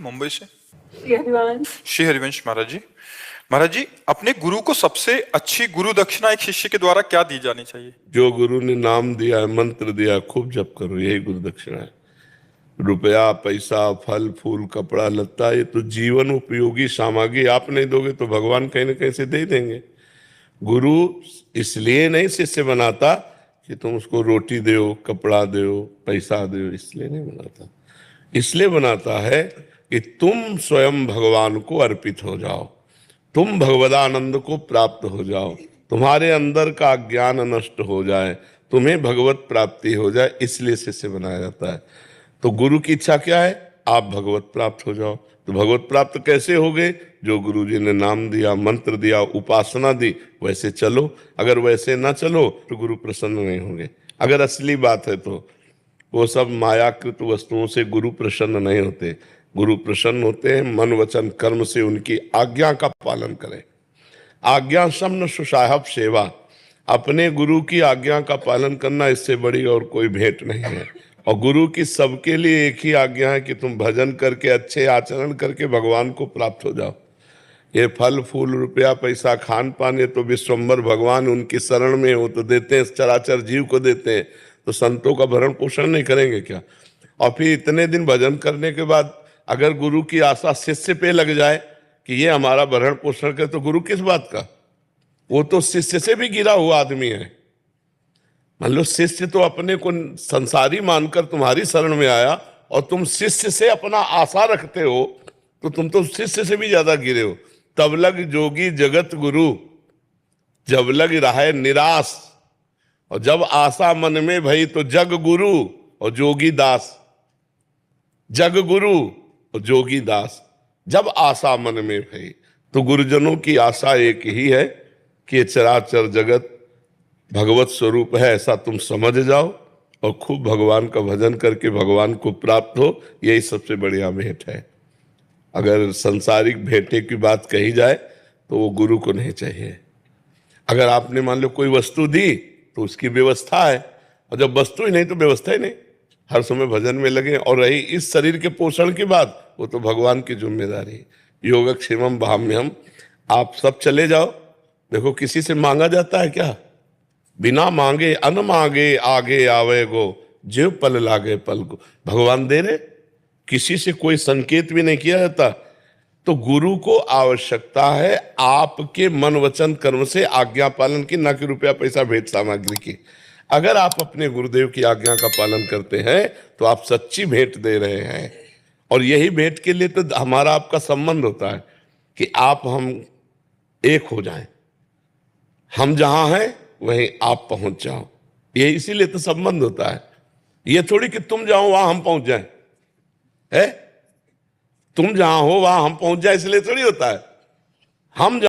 मुंबई से। श्री हरिवंश। श्री हरिवंश महाराज जी। महाराज जी, अपने गुरु को सबसे अच्छी गुरु दक्षिणा एक शिष्य के द्वारा क्या दी जानी चाहिए? जो गुरु ने नाम दिया, मंत्र दिया, खूब जप करो, यही गुरु दक्षिणा है। रुपया, पैसा, फल फूल, कपड़ा लत्ता, ये तो जीवन उपयोगी सामग्री आप नहीं दोगे तो भगवान कहीं ना कहीं से दे देंगे। गुरु इसलिए नहीं शिष्य बनाता कि तुम उसको रोटी दो, कपड़ा दो, पैसा दो, इसलिए नहीं बनाता। इसलिए बनाता है कि तुम स्वयं भगवान को अर्पित हो जाओ, तुम भगवदानंद को प्राप्त हो जाओ, तुम्हारे अंदर का ज्ञान नष्ट हो जाए, तुम्हें भगवत प्राप्ति हो जाए, इसलिए शिष्य बनाया जाता है। तो गुरु की इच्छा क्या है? आप भगवत प्राप्त हो जाओ। तो भगवत प्राप्त कैसे हो गए? जो गुरु जी ने नाम दिया, मंत्र दिया, उपासना दी, वैसे चलो। अगर वैसे ना चलो तो गुरु प्रसन्न नहीं होंगे। अगर असली बात है तो वो सब मायाकृत वस्तुओं से गुरु प्रसन्न नहीं होते। गुरु प्रसन्न होते हैं मन वचन कर्म से, उनकी आज्ञा का पालन करें। आज्ञा समन सुसाहब सेवा, अपने गुरु की आज्ञा का पालन करना, इससे बड़ी और कोई भेंट नहीं है। और गुरु की सबके लिए एक ही आज्ञा है कि तुम भजन करके, अच्छे आचरण करके भगवान को प्राप्त हो जाओ। ये फल फूल, रुपया, पैसा, खान पान, ये तो विश्वम्भर भगवान उनकी शरण में हो तो देते हैं, चराचर जीव को देते हैं। तो संतों का भरण पोषण नहीं करेंगे क्या? और फिर इतने दिन भजन करने के बाद अगर गुरु की आशा शिष्य पे लग जाए कि ये हमारा भरण पोषण करे, तो गुरु किस बात का? वो तो शिष्य से भी गिरा हुआ आदमी है। मान लो शिष्य तो अपने को संसारी मानकर तुम्हारी शरण में आया और तुम शिष्य से अपना आशा रखते हो, तो तुम तो शिष्य से भी ज्यादा गिरे हो। तब लग जोगी जगत गुरु, जब लग रहा निराश, और जब आशा मन में भई तो जग गुरु और जोगी दास। जग गुरु और जोगी दास, जब आशा मन में भई। तो गुरुजनों की आशा एक ही है कि ये चराचर जगत भगवत स्वरूप है, ऐसा तुम समझ जाओ और खूब भगवान का भजन करके भगवान को प्राप्त हो। यही सबसे बढ़िया भेंट है। अगर सांसारिक भेंटे की बात कही जाए तो वो गुरु को नहीं चाहिए। अगर आपने मान लो कोई वस्तु दी तो उसकी व्यवस्था है, और जब वस्तु ही नहीं तो व्यवस्था ही नहीं। हर समय भजन में लगे। और रही इस शरीर के पोषण की बात, वो तो भगवान की जिम्मेदारी है। योगक्षेमम भाम्यहम, आप सब चले जाओ। देखो किसी से मांगा जाता है क्या? बिना मांगे अन मांगे आगे आवे गो, जो पल लागे पल को। भगवान दे रहे, किसी से कोई संकेत भी नहीं किया जाता। तो गुरु को आवश्यकता है आपके मन वचन कर्म से आज्ञा पालन की, ना कि रुपया पैसा भेंट सामग्री की। अगर आप अपने गुरुदेव की आज्ञा का पालन करते हैं तो आप सच्ची भेंट दे रहे हैं। और यही भेंट के लिए तो हमारा आपका संबंध होता है कि आप हम एक हो जाएं। हम जहां हैं वहीं आप पहुंच जाओ, ये इसीलिए तो संबंध होता है। ये थोड़ी कि तुम जाओ वहां हम पहुंच जाएं, है? तुम जहां हो वहां हम पहुंच जाए इसलिए थोड़ी होता है। हम